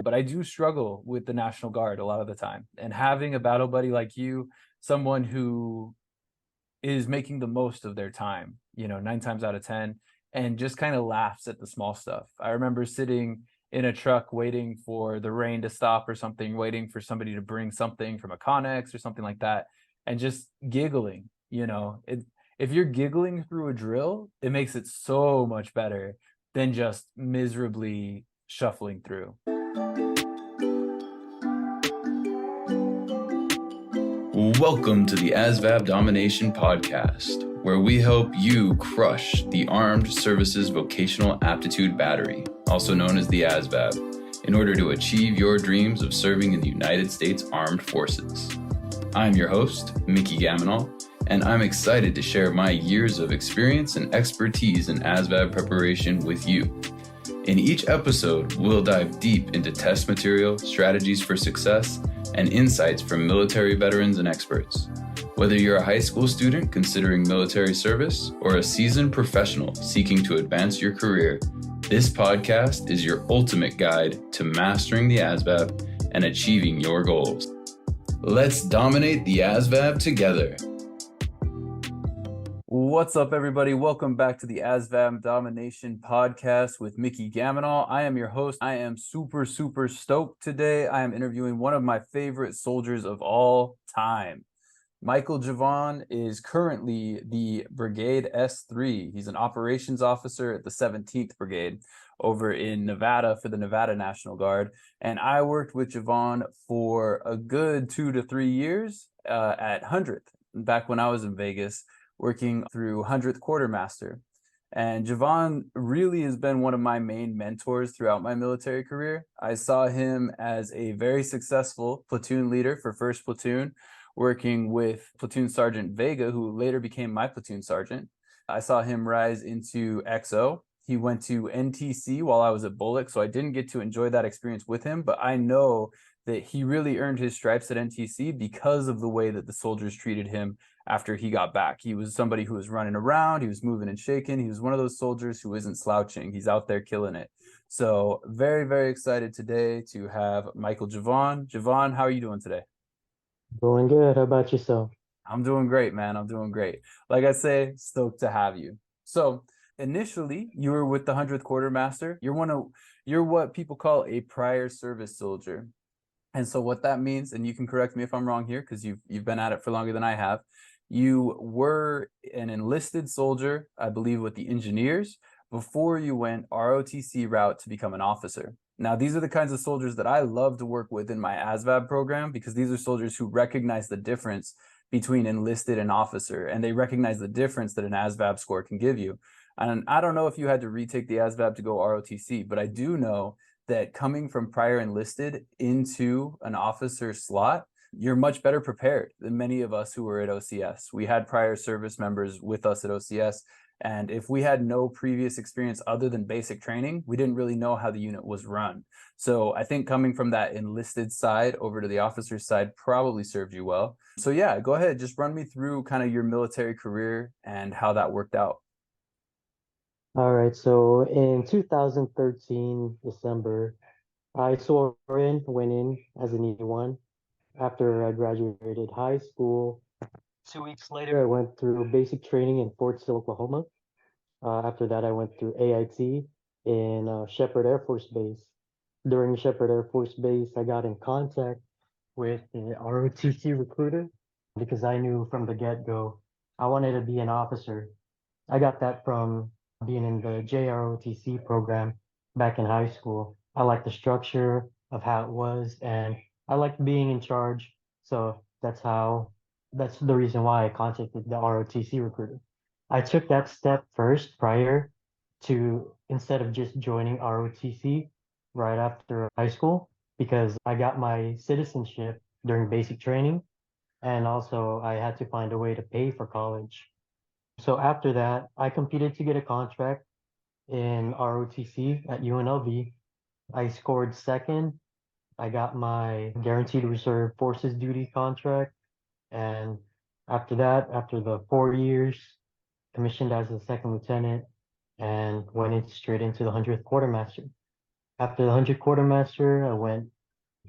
but I do struggle with the National Guard a lot of the time. And having a battle buddy like you, someone who is making the most of their time, 9 times out of 10, and just kind of laughs at the small stuff. I remember sitting in a truck waiting for the rain to stop or something, waiting for somebody to bring something from a Connex or something like that, and just giggling. If you're giggling through a drill, it makes it so much better than just miserably shuffling through. Welcome to the ASVAB Domination podcast, where we help you crush the Armed Services Vocational Aptitude Battery, also known as the ASVAB, in order to achieve your dreams of serving in the United States Armed Forces. I'm your host, Mickey Gamonal, and I'm excited to share my years of experience and expertise in ASVAB preparation with you. In each episode, we'll dive deep into test material, strategies for success, and insights from military veterans and experts. Whether you're a high school student considering military service or a seasoned professional seeking to advance your career, this podcast is your ultimate guide to mastering the ASVAB and achieving your goals. Let's dominate the ASVAB together. What's up, everybody? Welcome back to the ASVAB Domination podcast with Mickey Gamonal. I am your host. I am super stoked today. I am interviewing one of my favorite soldiers of all time. Michael Javan is currently the Brigade S3. He's an operations officer at the 17th Brigade over in Nevada for the Nevada National Guard. And I worked with Javan for a good 2 to 3 years at 100th, back when I was in Vegas, working through 100th Quartermaster. And Javan really has been one of my main mentors throughout my military career. I saw him as a very successful platoon leader for 1st Platoon, working with Platoon Sergeant Vega, who later became my platoon sergeant. I saw him rise into XO. He went to NTC while I was at Bullock, so I didn't get to enjoy that experience with him, but I know that he really earned his stripes at NTC because of the way that the soldiers treated him after he got back. He was somebody who was running around, he was moving and shaking. He was one of those soldiers who isn't slouching. He's out there killing it. So very excited today to have Michael Javan. Javan, how are you doing today? Going good. How about yourself? I'm doing great, man. I'm doing great. Like I say, stoked to have you. So initially, you were with the 100th Quartermaster. You're what people call a prior service soldier. And so what that means, and you can correct me if I'm wrong here, because you've been at it for longer than I have, you were an enlisted soldier, I believe, with the engineers before you went ROTC route to become an officer. Now, these are the kinds of soldiers that I love to work with in my ASVAB program, because these are soldiers who recognize the difference between enlisted and officer, and they recognize the difference that an ASVAB score can give you. And I don't know if you had to retake the ASVAB to go ROTC, but I do know that coming from prior enlisted into an officer slot, you're much better prepared than many of us who were at OCS. We had prior service members with us at OCS, and if we had no previous experience other than basic training, we didn't really know how the unit was run. So I think coming from that enlisted side over to the officer side probably served you well. So yeah, go ahead, just run me through kind of your military career and how that worked out. All right. So in 2013, December, I went in as an E1 after I graduated high school. 2 weeks later, I went through basic training in Fort Sill, Oklahoma. After that, I went through AIT in Shepherd Air Force Base. During Shepherd Air Force Base, I got in contact with the ROTC recruiter because I knew from the get-go I wanted to be an officer. I got that from being in the JROTC program back in high school. I liked the structure of how it was, and I liked being in charge. So that's the reason why I contacted the ROTC recruiter. I took that step first prior to, instead of just joining ROTC right after high school, because I got my citizenship during basic training, and also I had to find a way to pay for college. So after that, I competed to get a contract in ROTC at UNLV. I scored second. I got my guaranteed reserve forces duty contract. And after that, after the 4 years, commissioned as a second lieutenant and went straight into the 100th Quartermaster. After the 100 quartermaster, I went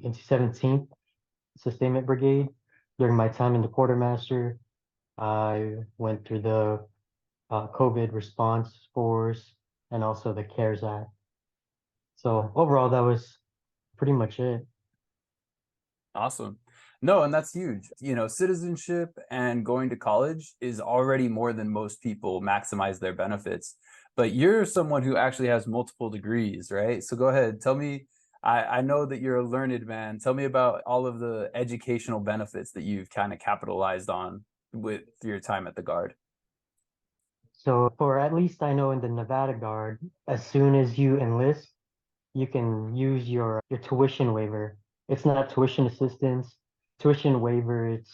into 17th Sustainment Brigade. During my time in the quartermaster, I went through the COVID response force and also the CARES Act. So overall, that was pretty much it. Awesome. No, and that's huge. Citizenship and going to college is already more than most people maximize their benefits. But you're someone who actually has multiple degrees, right? So go ahead, tell me. I know that you're a learned man. Tell me about all of the educational benefits that you've kind of capitalized on with your time at the Guard. So for at least I know in the Nevada Guard, as soon as you enlist, you can use your tuition waiver. It's not tuition assistance, tuition waiver. It's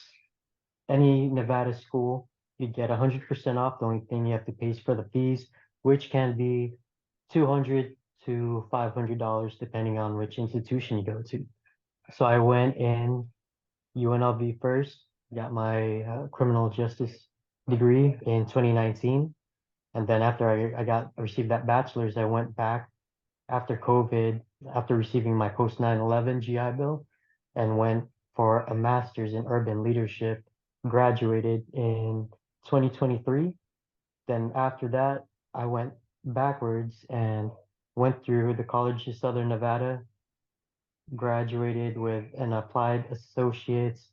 any Nevada school, you get 100% off. The only thing you have to pay is for the fees, which can be 200 to $500 depending on which institution you go to. So I went in UNLV first, got my criminal justice degree in 2019. And then after I received that bachelor's, I went back after COVID, after receiving my post 9/11 GI Bill, and went for a master's in urban leadership, graduated in 2023. Then after that, I went backwards and went through the College of Southern Nevada, graduated with an applied associate's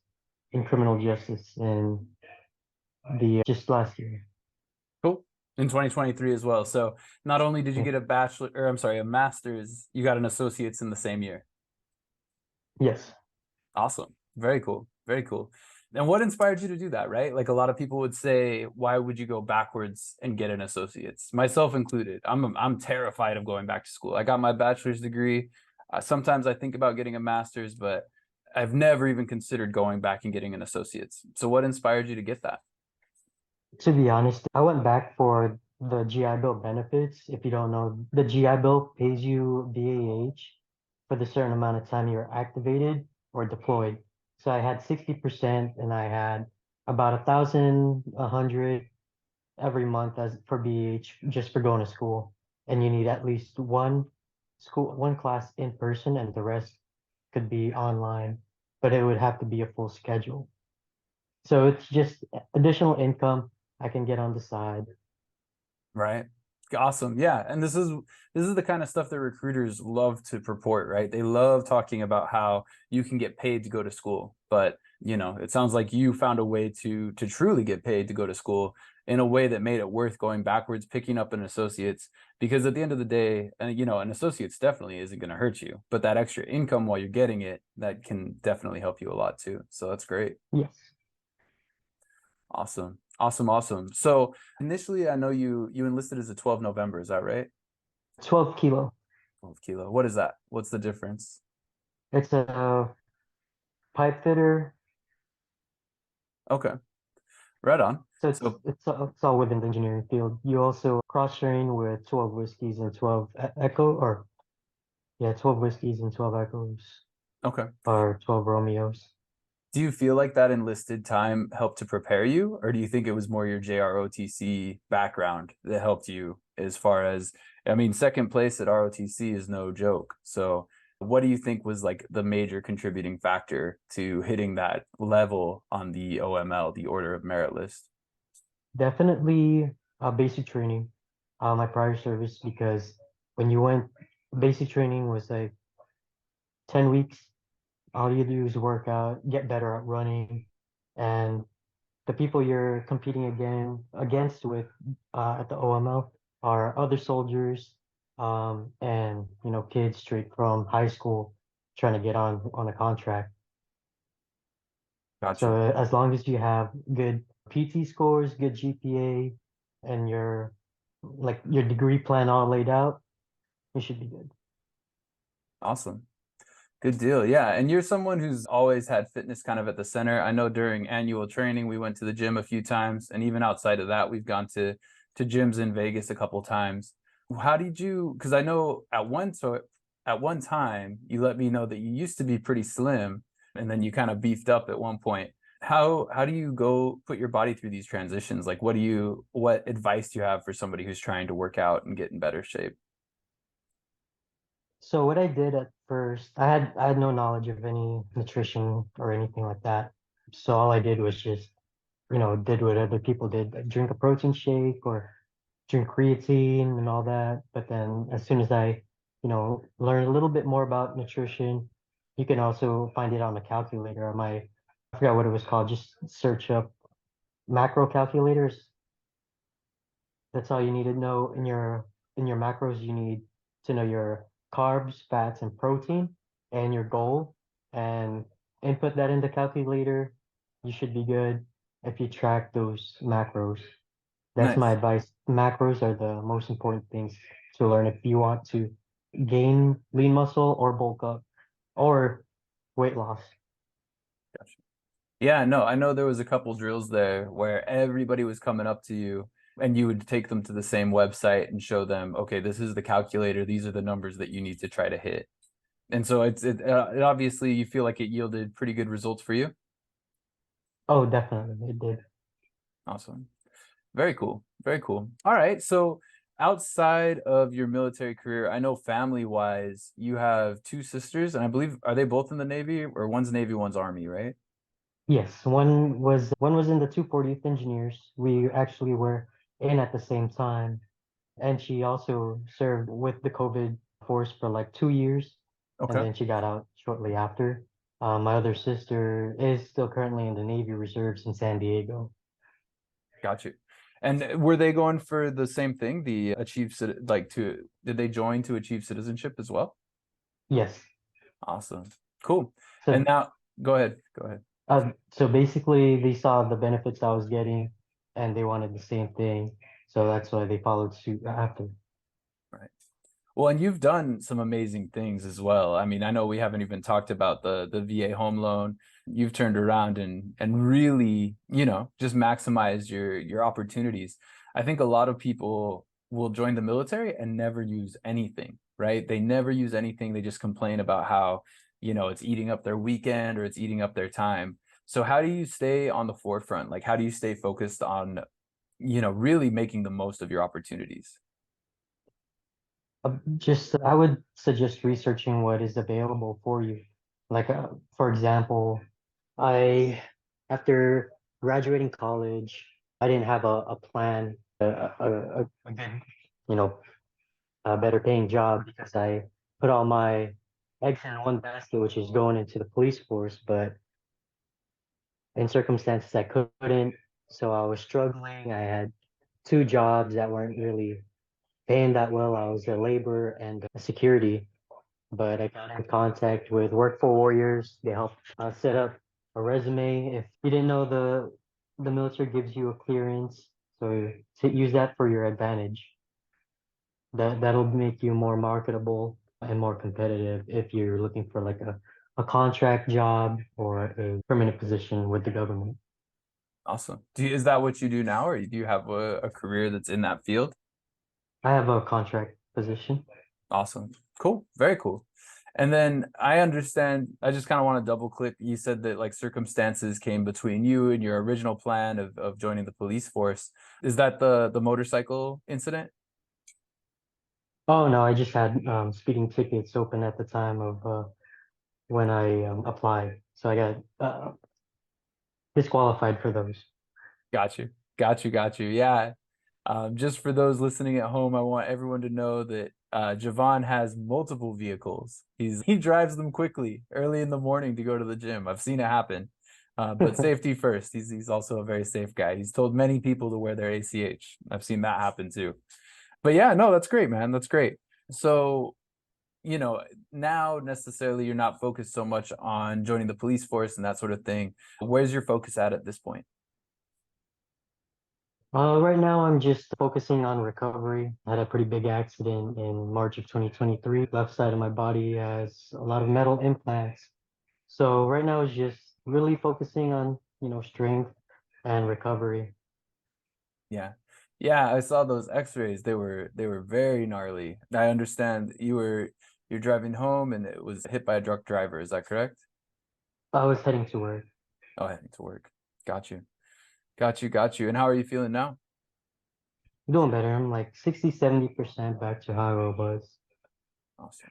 in criminal justice in the just last year. Cool. In 2023 as well. So not only did you get a master's, you got an associate's in the same year. Yes. Awesome. Very cool. Very cool. And what inspired you to do that, right? Like a lot of people would say, why would you go backwards and get an associate's? Myself included. I'm terrified of going back to school. I got my bachelor's degree. Sometimes I think about getting a master's, but I've never even considered going back and getting an associate's. So what inspired you to get that? To be honest, I went back for the GI Bill benefits. If you don't know, the GI Bill pays you BAH for the certain amount of time you're activated or deployed. So I had 60% and I had about 1,100 every month as for BAH just for going to school. And you need at least one class in person and the rest could be online, but it would have to be a full schedule. So it's just additional income I can get on the side. Right. Awesome. Yeah. And this is the kind of stuff that recruiters love to purport, right? They love talking about how you can get paid to go to school. But, it sounds like you found a way to truly get paid to go to school in a way that made it worth going backwards, picking up an associate's, because at the end of the day, an associate's definitely isn't going to hurt you, but that extra income while you're getting it, that can definitely help you a lot too. So that's great. Yes. Awesome. Awesome. Awesome. So initially, I know you enlisted as a 12 November. Is that right? 12 kilo. 12 kilo. What is that? What's the difference? It's a pipe fitter. Okay. Right on. So So, it's all within the engineering field. You also cross train with 12 whiskeys and 12 echo, or yeah, 12 whiskeys and 12 echoes, okay. or 12 Romeos. Do you feel like that enlisted time helped to prepare you, or do you think it was more your JROTC background that helped you as far as, second place at ROTC is no joke. So what do you think was like the major contributing factor to hitting that level on the OML, the Order of Merit list? Definitely basic training, my prior service, because when you went, basic training was like 10 weeks. All you do is work out, get better at running, and the people you're competing against with at the OML are other soldiers, and kids straight from high school trying to get on a contract. Gotcha. So as long as you have good PT scores, good GPA, and your degree plan all laid out, you should be good. Awesome. Good deal. Yeah. And you're someone who's always had fitness kind of at the center. I know during annual training, we went to the gym a few times. And even outside of that, we've gone to gyms in Vegas a couple times. How did you, because I know at one time you let me know that you used to be pretty slim and then you kind of beefed up at one point. How do you go put your body through these transitions? Like what advice do you have for somebody who's trying to work out and get in better shape? So what I did at first, I had no knowledge of any nutrition or anything like that. So all I did was just, did what other people did, like drink a protein shake or drink creatine and all that. But then as soon as I, learned a little bit more about nutrition, you can also find it on a calculator on I forgot what it was called, just search up macro calculators. That's all you need to know in your macros. You need to know your carbs, fats, and protein and your goal and input that in the calculator. You should be good if you track those macros. That's my Nice. advice. Macros are the most important things to learn if you want to gain lean muscle or bulk up or weight loss. Gotcha. Yeah, no, I know there was a couple drills there where everybody was coming up to you and you would take them to the same website and show them, okay, this is the calculator. These are the numbers that you need to try to hit. And so it obviously you feel like it yielded pretty good results for you. Oh, definitely. It did. Awesome. Very cool. Very cool. All right. So outside of your military career, I know family wise, you have two sisters, and I believe are they both in the Navy or one's Navy, one's Army, right? Yes, one was in the 240th Engineers. We actually were in at the same time, and she also served with the COVID force for like 2 years, and Okay. then she got out shortly after. My other sister is still currently in the Navy Reserves in San Diego. Got you. And were they going for the same thing, the like to, did they join to achieve citizenship as well? Yes. Awesome. Cool. And So, now go ahead. Go ahead. so basically, they saw the benefits I was getting, and they wanted the same thing. So that's why they followed suit after. Right. Well, and you've done some amazing things as well. I mean, I know we haven't even talked about the VA home loan. You've turned around and really, just maximized your opportunities. I think a lot of people will join the military and never use anything, right? They never use anything. They just complain about how, it's eating up their weekend or it's eating up their time. So how do you stay on the forefront? Like, how do you stay focused on, really making the most of your opportunities? I would suggest researching what is available for you. Like, for example, I, after graduating college, I didn't have a plan, a good, you know, a better paying job because I put all my eggs in one basket, which is going into the police force. But in circumstances I couldn't, so I was struggling. I had two jobs that weren't really paying that well. I was a labor and a security, but I got in contact with Work for Warriors. They helped set up a resume. If you didn't know, the military gives you a clearance, so to use that for your advantage. That'll make you more marketable and more competitive if you're looking for like a contract job or a permanent position with the government. Awesome. Is that what you do now, or do you have a career that's in that field? I have a contract position. Awesome. Cool. Very cool. And then I understand, I just kind of want to double click. You said that like circumstances came between you and your original plan of joining the police force. Is that the motorcycle incident? Oh no, I just had speeding tickets open at the time of when I applied, so I got disqualified for those. Got you. Got you. Got you. Yeah. Just for those listening at home, I want everyone to know that Javan has multiple vehicles. He drives them quickly early in the morning to go to the gym. I've seen it happen. But safety first. He's also a very safe guy. He's told many people to wear their ACH. I've seen that happen too. But yeah, no, that's great, man. That's great. So, you know, now necessarily you're not focused so much on joining the police force and that sort of thing. Where's your focus at this point? Right now, I'm just focusing on recovery. I had a pretty big accident in March of 2023. Left side of my body has a lot of metal implants. So right now is just really focusing on, strength and recovery. Yeah. Yeah, I saw those x-rays. They were very gnarly. I understand you're driving home and it was hit by a drunk driver. Is that correct? I was heading to work. Oh, heading to work. Got you. Got you. Got you. And how are you feeling now? Doing better. I'm like 60, 70% back to how I was. Awesome.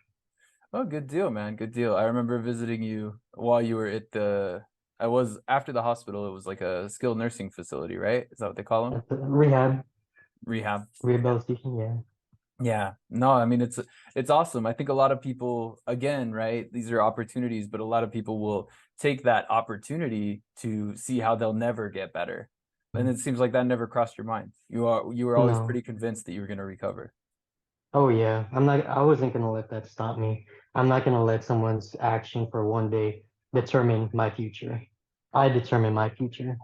Oh, good deal, man. Good deal. I remember visiting you while you were at I was after the hospital. It was like a skilled nursing facility, right? Is that what they call them? At the Rehab. rehabilitation, yeah. Yeah. No, I mean it's awesome. I think a lot of people, again, right? These are opportunities, but a lot of people will take that opportunity to see how they'll never get better. And it seems like that never crossed your mind. You were always No. pretty convinced that you were going to recover. Oh yeah. I wasn't gonna let that stop me. I'm not gonna let someone's action for one day determine my future. I determine my future.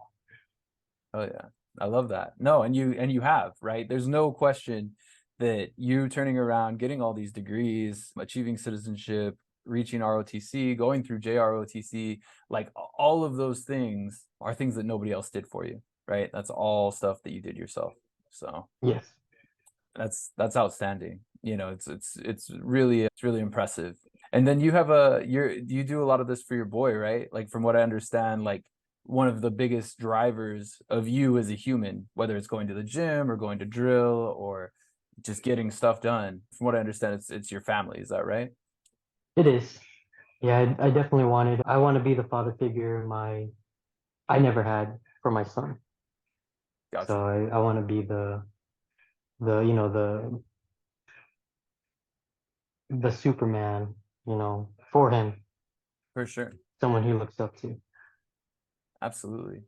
Oh yeah. I love that. No, and you have, right? There's no question that you turning around, getting all these degrees, achieving citizenship, reaching ROTC, going through JROTC, like all of those things are things that nobody else did for you, right? That's all stuff that you did yourself. So Yes. that's outstanding. You know, it's really impressive. And then you do a lot of this for your boy, right? Like from what I understand, like one of the biggest drivers of you as a human, whether it's going to the gym or going to drill or just getting stuff done. From what I understand, it's your family. Is that right? It is. Yeah, I definitely I want to be the father figure I never had for my son. Gotcha. So I want to be the, you know, the Superman, for him, For sure. someone he looks up to. Absolutely.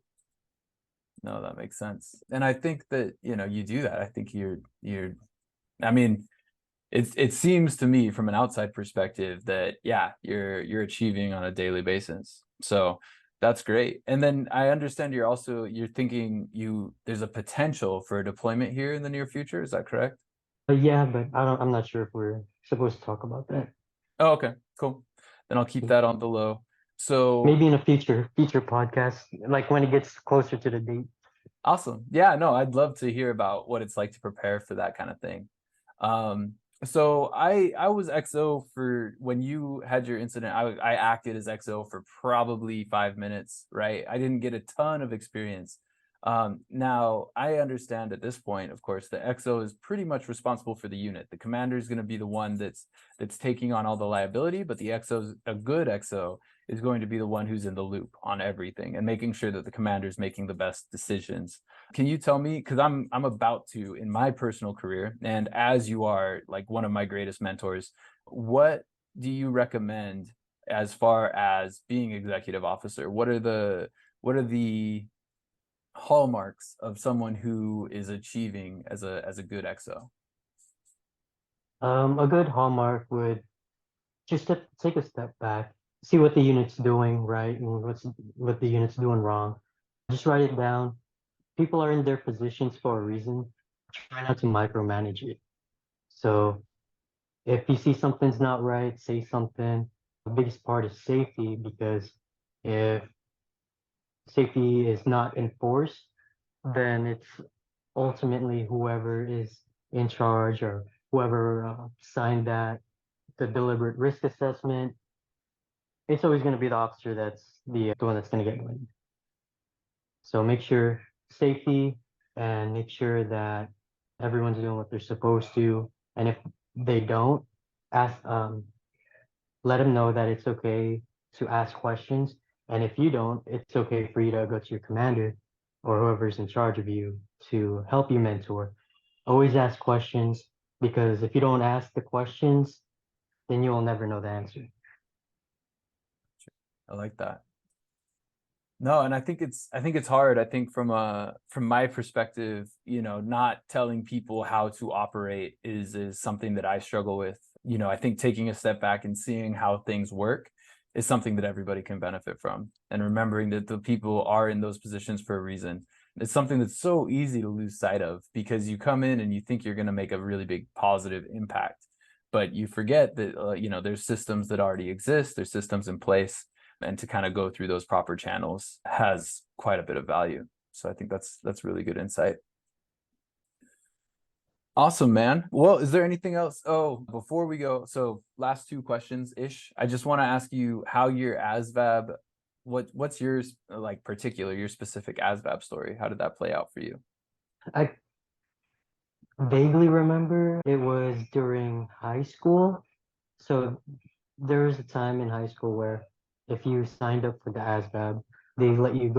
No, that makes sense. And I think that, you do that. I think I mean, it seems to me from an outside perspective that yeah, you're achieving on a daily basis. So that's great. And then I understand you're thinking there's a potential for a deployment here in the near future. Is that correct? But yeah, but I'm not sure if we're supposed to talk about that. Oh, okay, cool. Then I'll keep that on the low. So Maybe in a future podcast, like when it gets closer to the date. awesome. Yeah, no, I'd love to hear about what it's like to prepare for that kind of thing. Um, so I was XO for when you had your incident. I acted as XO for probably 5 minutes, right? I didn't get a ton of experience. Now I understand at this point, of course, the XO is pretty much responsible for the unit. The commander is going to be the one that's taking on all the liability, but the a good XO is going to be the one who's in the loop on everything and making sure that the commander is making the best decisions. Can you tell me, because I'm about to in my personal career, and as you are like one of my greatest mentors, what do you recommend as far as being executive officer? What are the hallmarks of someone who is achieving as a good XO? A good hallmark would just take a step back, see what the unit's doing right and what the unit's doing wrong. Just write it down. People are in their positions for a reason. Try not to micromanage it. So if you see something's not right, say something. The biggest part is safety because if safety is not enforced, then it's ultimately whoever is in charge or whoever signed the deliberate risk assessment. It's always going to be the officer that's the one that's going to get blamed. So make sure safety and make sure that everyone's doing what they're supposed to. And if they don't, ask let them know that it's okay to ask questions. And if you don't, it's okay for you to go to your commander or whoever's in charge of you to help you mentor. Always ask questions because if you don't ask the questions, then you will never know the answer. I like that. No, and I think it's hard. I think from my perspective, not telling people how to operate is something that I struggle with. I think taking a step back and seeing how things work is something that everybody can benefit from. And remembering that the people are in those positions for a reason. It's something that's so easy to lose sight of because you come in and you think you're going to make a really big positive impact, but you forget that there's systems that already exist, there's systems in place, and to kind of go through those proper channels has quite a bit of value. So I think that's really good insight. Awesome, man. Well, is there anything else? Oh, before we go, so last two questions ish. I just want to ask you how your ASVAB, what's yours like particular, your specific ASVAB story? How did that play out for you? I vaguely remember it was during high school. So there was a time in high school where if you signed up for the ASVAB, they let you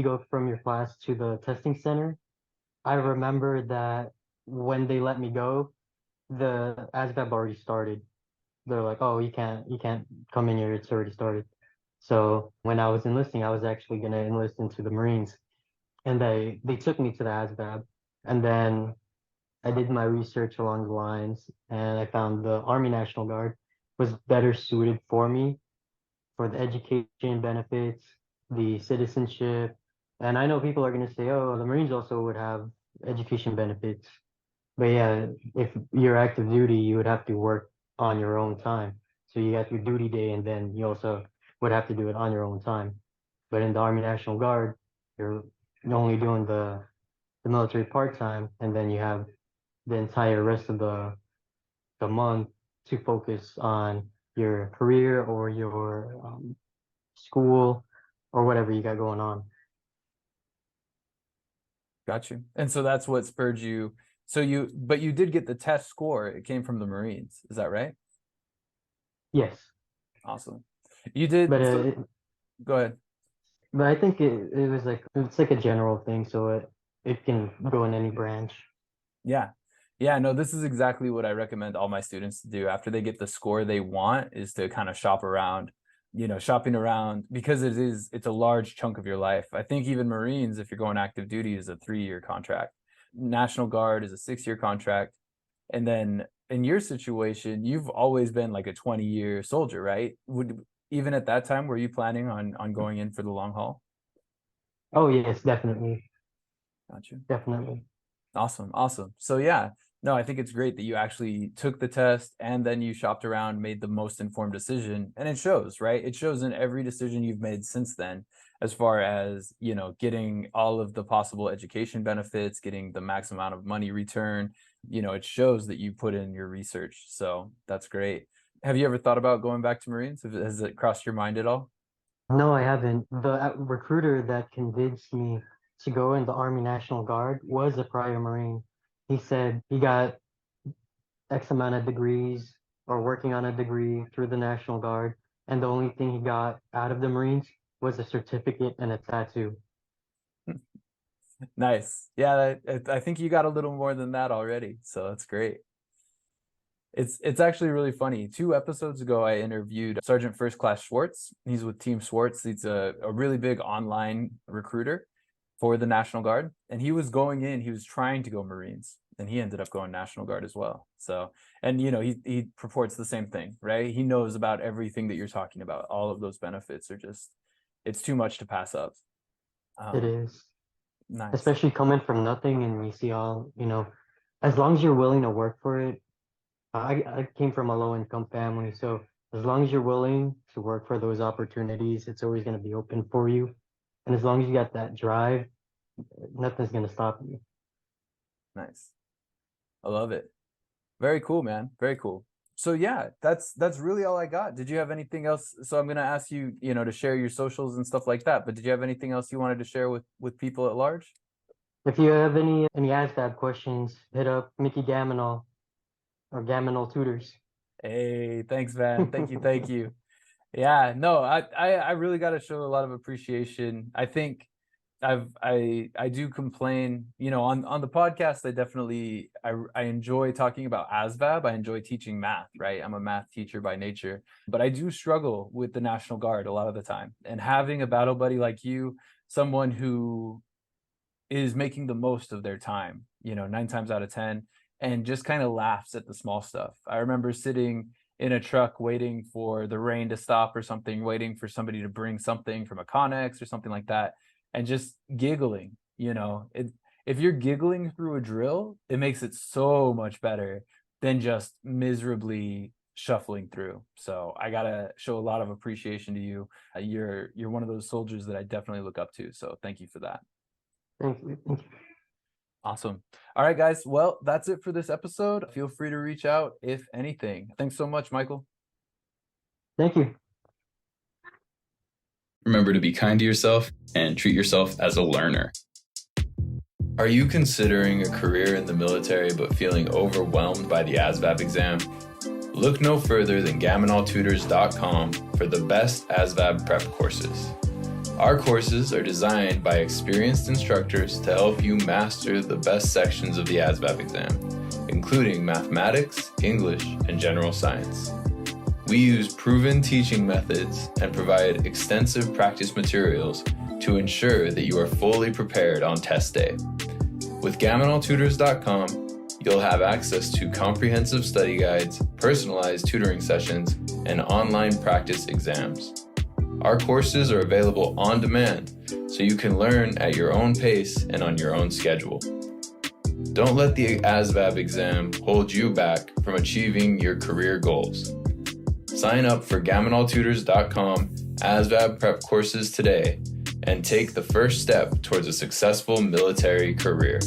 go from your class to the testing center. I remember that when they let me go, the ASVAB already started. They're like, "Oh, you can't come in here. It's already started." So when I was enlisting, I was actually gonna enlist into the Marines, and they took me to the ASVAB, and then I did my research along the lines, and I found the Army National Guard was better suited for me for the education benefits, the citizenship. And I know people are going to say, oh, the Marines also would have education benefits. But yeah, if you're active duty, you would have to work on your own time. So you got your duty day, and then you also would have to do it on your own time. But in the Army National Guard, you're only doing the military part-time, and then you have the entire rest of the month to focus on your career or your school or whatever you got going on. Got you. And so that's what spurred you. But you did get the test score. It came from the Marines. Is that right? Yes, Awesome. You did. but Go ahead. but I think it was like it's like a general thing, so it can go in any branch. Yeah. Yeah, no, this is exactly what I recommend all my students to do after they get the score they want, is to kind of shop around, shopping around, because it's a large chunk of your life. I think even Marines, if you're going active duty, is a 3-year contract. National Guard is a 6-year contract. And then in your situation, you've always been like a 20-year soldier, right? Even at that time, were you planning on going in for the long haul? Oh yes, definitely, Gotcha. definitely. Awesome. So yeah, no, I think it's great that you actually took the test and then you shopped around, made the most informed decision. And it shows, right? It shows in every decision you've made since then, as far as, getting all of the possible education benefits, getting the max amount of money return. It shows that you put in your research. So that's great. Have you ever thought about going back to Marines? Has it crossed your mind at all? No, I haven't. The recruiter that convinced me to go in the Army National Guard was a prior Marine. He said he got X amount of degrees or working on a degree through the National Guard, and the only thing he got out of the Marines was a certificate and a tattoo. Nice. Yeah, I think you got a little more than that already. So that's great. It's actually really funny. 2 episodes ago, I interviewed Sergeant First Class Schwartz. He's with Team Schwartz. He's a really big online recruiter for the National Guard. And he was trying to go Marines, and he ended up going National Guard as well. So, and he purports the same thing, right? He knows about everything that you're talking about. All of those benefits are it's too much to pass up. It is, Nice. especially coming from nothing and you see all, as long as you're willing to work for it. I came from a low income family, so as long as you're willing to work for those opportunities, it's always going to be open for you. And as long as you got that drive, nothing's going to stop you. Nice. I love it. Very cool, man. Very cool. So yeah, that's really all I got. Did you have anything else? So I'm going to ask you, to share your socials and stuff like that, but did you have anything else you wanted to share with people at large? If you have any ASVAB questions, hit up Mickey Gamonal or Gamonal Tutors. Hey, thanks, man. Thank you. Yeah, no, I really got to show a lot of appreciation. I think I do complain, on the podcast. I enjoy talking about ASVAB. I enjoy teaching math, right? I'm a math teacher by nature, but I do struggle with the National Guard a lot of the time. And having a battle buddy like you, someone who is making the most of their time, 9 times out of 10, and just kind of laughs at the small stuff. I remember sitting in a truck waiting for the rain to stop or something, waiting for somebody to bring something from a Connex or something like that, and just giggling. If you're giggling through a drill, it makes it so much better than just miserably shuffling through. So I gotta show a lot of appreciation to you. You're one of those soldiers that I definitely look up to. So thank you for that. Thank you. Thank you. Awesome. All right, guys. Well, that's it for this episode. Feel free to reach out if anything. Thanks so much, Michael. Thank you. Remember to be kind to yourself and treat yourself as a learner. Are you considering a career in the military but feeling overwhelmed by the ASVAB exam? Look no further than GamonalTutors.com for the best ASVAB prep courses. Our courses are designed by experienced instructors to help you master the best sections of the ASVAB exam, including mathematics, English, and general science. We use proven teaching methods and provide extensive practice materials to ensure that you are fully prepared on test day. With GamonalTutors.com, you'll have access to comprehensive study guides, personalized tutoring sessions, and online practice exams. Our courses are available on demand, so you can learn at your own pace and on your own schedule. Don't let the ASVAB exam hold you back from achieving your career goals. Sign up for GamonalTutors.com ASVAB prep courses today and take the first step towards a successful military career.